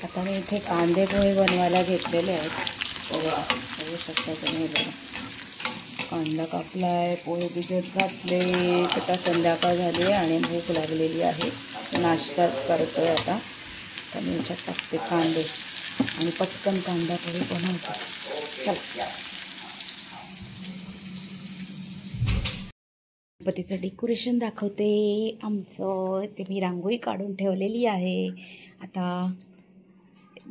आता मी इथे कांदे पोहे बनवायला घेतलेले आहेत. बघू शकता तुम्ही. बघा कांदा कापलाय, पोहे भिजत घातले. आता संध्याकाळ झाली आहे आणि भूक लागलेली आहे. नाश्ता करतोय आता. तर मी ह्याच्यात टाकते कांदे आणि पटकन कांदा पोहे बनवते. चला गणपतीचं डेकोरेशन दाखवते आमचं. ते मी रांगोळी काढून ठेवलेली आहे. आता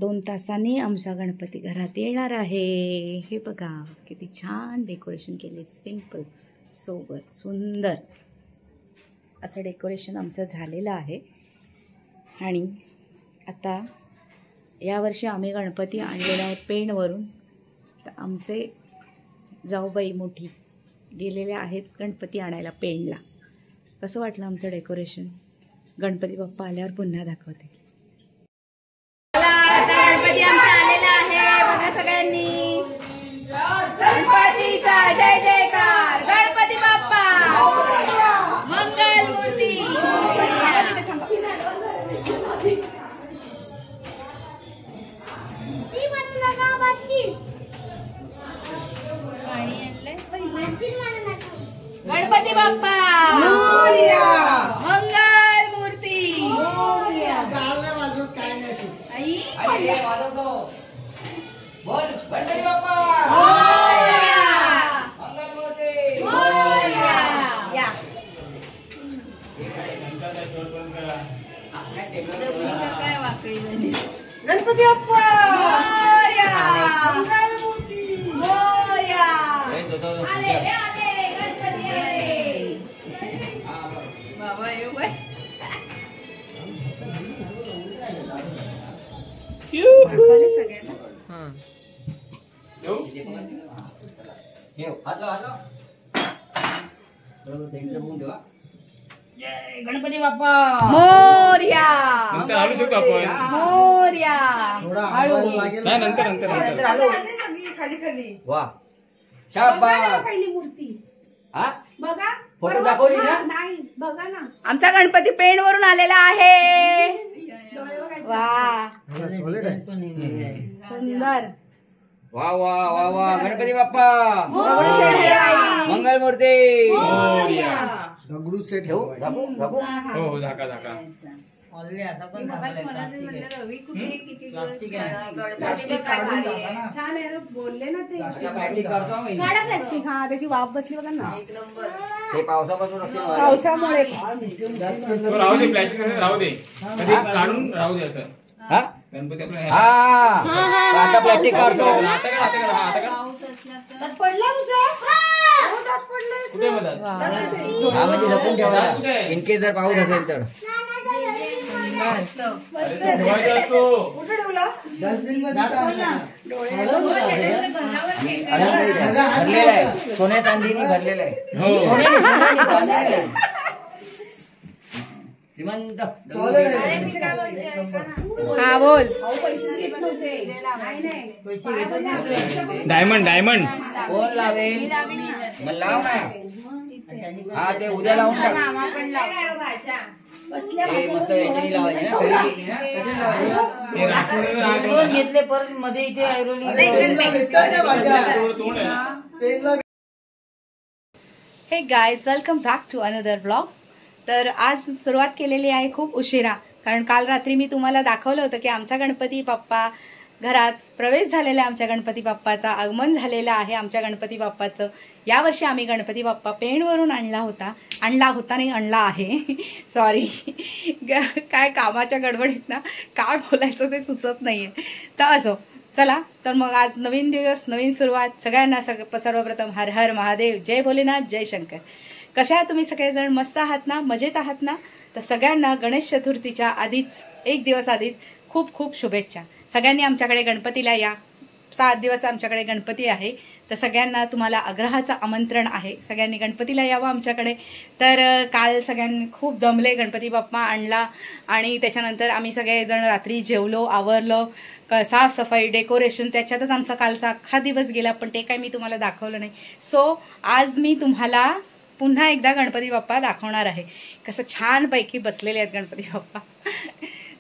2 तासांनी आमचा गणपती घरात येणार आहे. हे बघा किती छान डेकोरेशन केले. सिंपल सोबर सुंदर असं डेकोरेशन आमचं झालेलं आहे. आणि आता यावर्षी आम्ही गणपती आणलेला आहे पेणवरून. तर आमचे जाऊबाई मोठी गेलेले आहेत गणपती आणायला पेणला. कसं वाटलं आमचं डेकोरेशन? गणपती बाप्पा आल्यावर पुन्हा दाखवते. गणपती आमचा आलेला आहे बघा सगळ्यांनी. गणपतीचा जय जयकार. गणपती बाप्पा मंगल मूर्ती. गणपती बाप्पा मंगल मूर्ती. बोल गणपती बाप्पा मंगल मूर्ती. गणपती बाप्पा मंगल मूर्ती. बाबा येऊ बाय. गणपती बाप्पा मोरया. हलू शकतो आपण. मोरया. नाही नंतर खाली खाली. वा शाबास. मूर्ती हा बघा. फोटो दाखवली ना? नाही बघा ना. आमचा गणपती पेणवरून आलेला आहे. वा सुंदर. वा वा वा वा गणपती बाप्पा मंगल मूर्ती. दगडू सेट ठेवू दाखवू दाखवू. हो झाका झाका. बोलले ना ते. आता practice करतो आम्ही. प्लास्टिक. हा त्याची वाफ बसली बघा ना. ते पावसापासून रक्षण व्हावं. पावसामुळे. राहू दे प्लॅस्टिक राहू दे. कधी काढून राहू दे असं. हा गणपती आपलं हा आता प्लॅस्टिक काढतो. आता का पडला तुझा. कुठे मधात? हा म्हणजे जपून ठेवायला इनकेस जर पाऊस असेल तर. ठेवायचा असतो. डस्टबिन मध्ये भरलेला आहे. सोन्या चांदीने भरलेला आहे. हो श्रीमंत. हा बोल. Diamond diamond. कोण लावेल? मग लाव ना. हा ते उद्या लावून टाक. ते मस्त याच्यानी लावायचे ना. घरी गेली ना कधी लावायचे. घेतले परत मध्ये इथे हे guys welcome back to another blog. तर आज सुरुवात केलेली आहे खूप उशिरा. कारण काल रात्री मी तुम्हाला दाखवलं होतं की आमचा गणपती बाप्पा घरात प्रवेश झालेला आहे. आमच्या गणपती बाप्पाचा आगमन झालेलं आहे. आमच्या गणपती बाप्पाचं यावर्षी आम्ही गणपती बाप्पा पेणवरून आणला होता नाही आणला आहे. सॉरी काय कामाच्या गडबडीत ना काय बोलायचं ते सुचत नाहीये. तर असो चला. तर मग आज नवीन दिवस नवीन सुरुवात. सगळ्यांना सर्वप्रथम हर हर महादेव. जय भोलेनाथ जय शंकर. कशा आहात तुम्ही सगळेजण? मस्त आहात ना? मजेत आहात ना? तर सगळ्यांना गणेश चतुर्थीच्या आधीच 1 दिवस आधीच खूप खूप शुभेच्छा. सगळ्यांनी आमच्याकडे गणपतीला या. 7 दिवस आमच्याकडे गणपती आहे. तर सगळ्यांना तुम्हाला आग्रहाचं आमंत्रण आहे. सगळ्यांनी गणपतीला यावं आमच्याकडे. तर काल सगळ्यांनी खूप दमले. गणपती बाप्पा आणला आणि त्याच्यानंतर आम्ही सगळेजण रात्री जेवलो, आवरलं, साफसफाई, डेकोरेशन, त्याच्यातच आमचा कालचा अख्खा दिवस गेला. पण ते काय मी तुम्हाला दाखवलं नाही. सो आज मी तुम्हाला पुन्हा एकदा गणपती बाप्पा दाखवणार आहे. कसं छानपैकी बसलेले आहेत गणपती बाप्पा.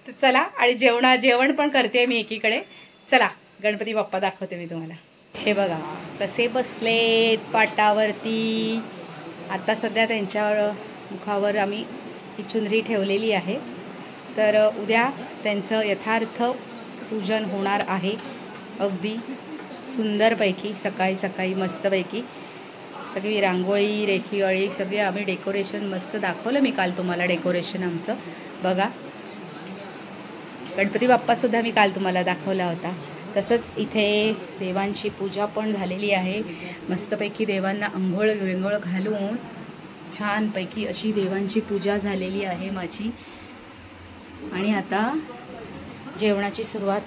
तर चला, आणि जेवण पण करते मी एकीकडे. चला गणपती बाप्पा दाखवते मी तुम्हाला. हे बघा कसे बसलेत पाटावरती. आता सध्या त्यांच्या मुखावर आम्ही ही चुनरी ठेवलेली आहे. तर उद्या त्यांचं यथार्थ पूजन होणार आहे. अगदी सुंदरपैकी सकाळी सकाळी मस्तपैकी सगळी रांगोळी रेखीवाळी सगळे आम्ही डेकोरेशन मस्त दाखवलं मी काल तुम्हाला. डेकोरेशन आमचं बघा, गणपती बाप्पासुद्धा मी काल तुम्हाला दाखवला होता. तसंच इथे देवांची पूजा पण झालेली आहे. मस्तपैकी देवांना अंघोळ विंघोळ घालून छानपैकी अशी देवांची पूजा झालेली आहे माझी. आणि आता जेवणाची सुरुवात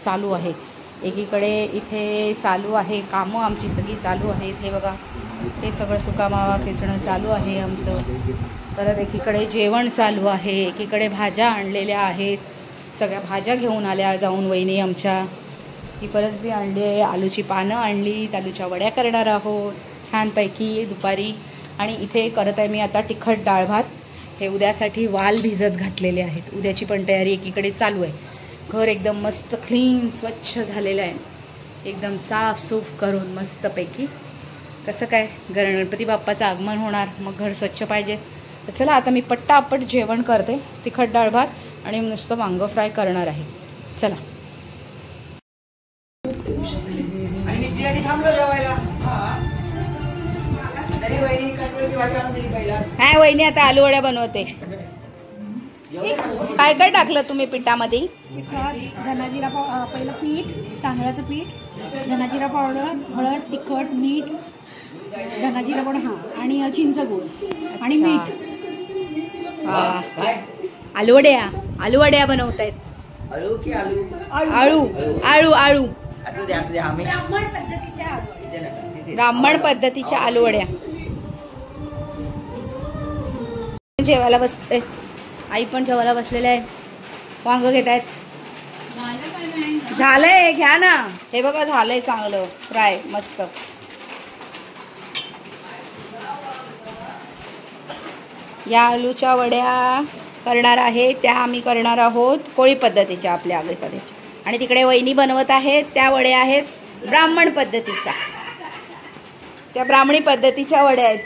चालू आहे. एकीकडे इथे चालू आहे कामं आमची सगळी चालू आहेत. हे बघा, हे सगळं सुकामावा खेचणं चालू आहे आमचं. परत एकीकडे जेवण चालू आहे. एकीकडे भाज्या आणलेल्या आहेत. सगळ्या भाज्या घेऊन आल्या जाऊन वहिनी आमच्या. ही फरसबी आणली आहे, आलूची पानं आणली, आलूच्या वड्या करणार आहोत छानपैकी दुपारी. आणि इथे करत आहे मी आता तिखट डाळ भात. हे उद्यासाठी वाल भिजत घातलेले आहेत. उद्याची पण तयारी एकीकडे चालू आहे. घर एकदम मस्त क्लीन स्वच्छ झालेलं आहे. एकदम साफसूफ करून मस्तपैकी. कसं काय गणपती बाप्पाचं आगमन होणार, मग घर स्वच्छ पाहिजे. तर चला आता मी पट्टापट जेवण करते. तिखट डाळ भात आणि नुसतं वांगं फ्राय करणार आहे. चला. काय वहिनी आता आलू वड्या बनवते. काय काय टाकलं तुम्ही पिठामध्ये? धनाजिरा पहिलं पीठ, तांदळाचं पीठ, धनाजिरा पावडर, हळद, तिखट, मीठ, धनाजिरा पावडर आणि चिंच गुळ आणि मीठ. आलू वड्या बनवतायत. आळू की आळू? आळू आळू आळू असू दे आम्ही ब्राह्मण पद्धतीच्या आलू वड्या. जेवायला बसते, आई पण जेवायला बसलेल्या आहेत. वांग घेत आहेत. झालंय, घ्या ना. हे बघा झालंय चांगलं फ्राय मस्त. या आलूच्या वड्या करणार आहे त्या आम्ही करणार आहोत कोळी पद्धतीच्या, आपल्या आगळी पद्धतीच्या. आणि तिकडे वहिनी बनवत आहेत त्या वड्या आहेत ब्राह्मण पद्धतीच्या. त्या ब्राह्मणी पद्धतीच्या वड्या आहेत.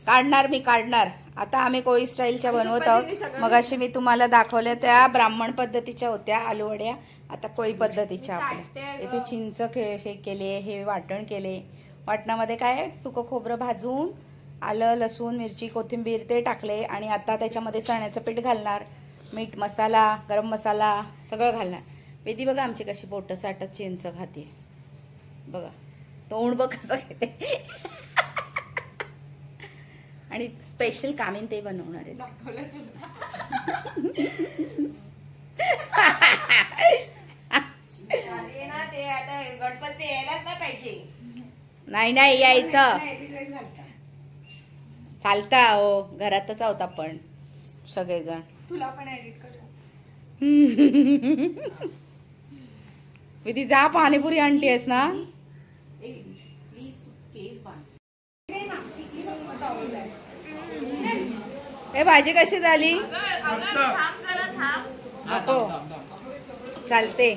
काढणार मी काढणार. आता आम्ही कोळी स्टाईलच्या बनवत आहोत. मगाशी मी तुम्हाला दाखवल्या त्या ब्राह्मण पद्धतीच्या होत्या आलू वड्या. आता कोळी पद्धतीच्या आपल्या. इथे चिंच शेक केले, हे वाटण केले. वाटणामध्ये काय सुकं खोबरं भाजून आलं लसूण मिरची कोथिंबीर ते टाकले. आणि आता त्याच्यामध्ये चण्याचं पीठ घालणार, मीठ मसाला गरम मसाला सगळं घालणार. वेदी बघा आमची कशी बोटं साठत चिंच खाते बघा. तोंड बघ कसं घेते. आणि स्पेशल कामीन ते बनवणार आहे. गणपती यायलाच नाही पाहिजे. नाही यायचं चालता हो. घरातच आहोत आपण सगळेजण. तुला पण एडिट करू. विधी जा पाणीपुरी आणली आहेस ना. हे भाजी कशी झाली? नको चालते.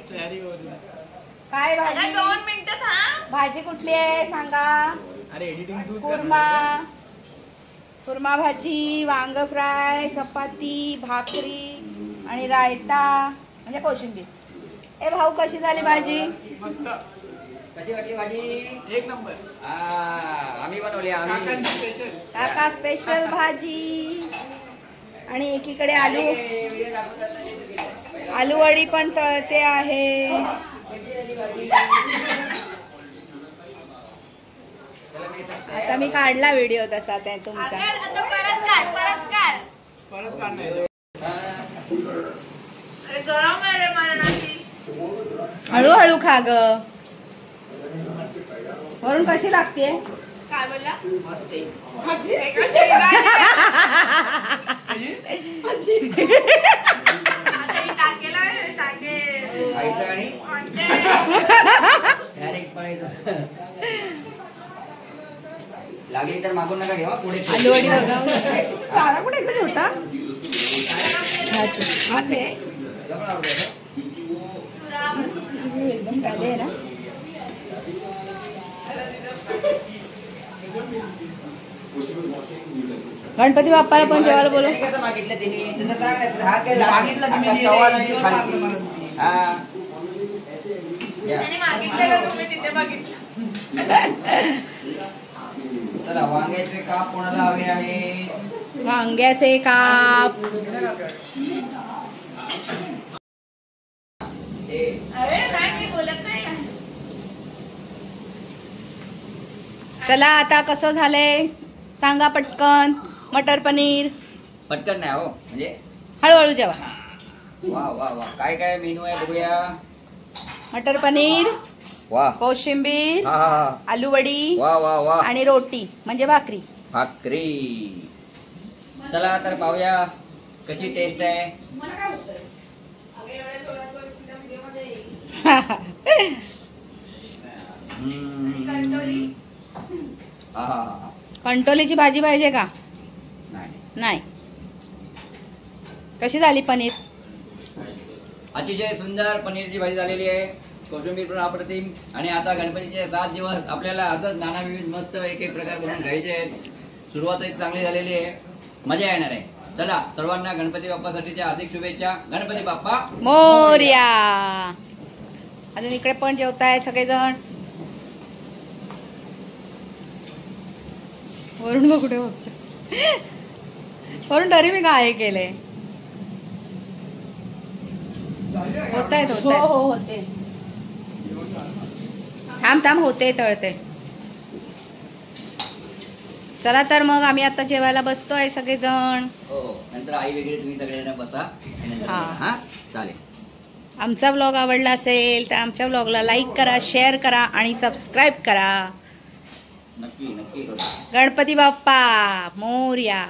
काय भाजी? 2 मिनिटं थांब. भाजी कुठली आहे सांगा. कुर्मा भाजी, वांग फ्राय, चपाती, भाकरी आणि रायता म्हणजे कोशिंबीर. ए भाऊ कशी झाली भाजी? मस्त. कशी वाटली भाजी? एक नंबर. आम्ही बनवली. आम्ही काका स्पेशल भाजी. आणि एकीकडे आलू वडी पण तळते आहे. आता मी काढला व्हिडिओ तसा त्या तुमचा. परत काढणार. गरम आहे रे मला नाशी. हळूहळू खा ग. वरून कशी लागते? काय बोलला? मस्त. खायचं आणि डायरेक्ट पळायचं. लागली तर मागून नका घेवा पुढे आलूवडी बघा तारा कुठे एकदा छोटा हाच आहे. एकदम साधे आहे ना. गणपती बाप्पाला पण जेवायला बोलव. त्याने कसं मागितलं तिने तसं सांग ना. हात काय मागितलं की मी आता तवा नाही खाली. हा या. आणि मागितलं का तुम्ही तिथे बघितलं? चला वांग्याचे काप कोणाला हवे आहे? वांग्याचे काप. हे अरे नाही मी बोलत नाही. चला आता कसं झालंय सांगा पटकन. मटर पनीर पटकन नाही हो म्हणजे हळूहळू जेवा. वा वा वा काय काय मेनू आहे बघूया. मटर पनीर, वा कोशिंबीर, हा हा आलूवडी वा वा वा आणि रोटी म्हणजे भाकरी. भाकरी. चला तर पाहूया कशी टेस्ट आहे. अगं एवढ्या जोरात बोलशील तर व्हिडिओमध्ये येईल. कंटोली. हा हा हा कंटोलीची भाजी पाहिजे का? नाही नाही. कशी झाली पनीर? अतिशय सुंदर पनीरची भाजी झालेली आहे. कोशिंबीर पण अप्रतिम. आणि आता गणपतीचे 7 दिवस आपल्याला आजच नाना विविध मस्त एक एक प्रकार बनवून घ्यायचे आहेत. सुरुवातही चांगली झालेली आहे. मजा येणार आहे. चला सर्वांना गणपती बाप्पासाठीच्या हार्दिक शुभेच्छा. गणपती बाप्पा मोरया. अजून इकडे पण जेवताय सगळेजण. वरून बघ कुठे बघ. वरून तरी मी काय केलंय. होतायत हो होतायत. हो होते. थांब थांब होते तळते. चला तर मग आम्ही आता जेवायला बसतोय सगळेजण. हो नंतर आई वगैरे तुम्ही सगळेजण बसा आणि नंतर हा. बसा. हा चालेल. आमचा ब्लॉग आवडला असेल तर आमच्या ब्लॉगला लाईक करा, शेअर करा आणि सबस्क्राईब करा. नक्की नक्की करू. गणपती बाप्पा मोरया.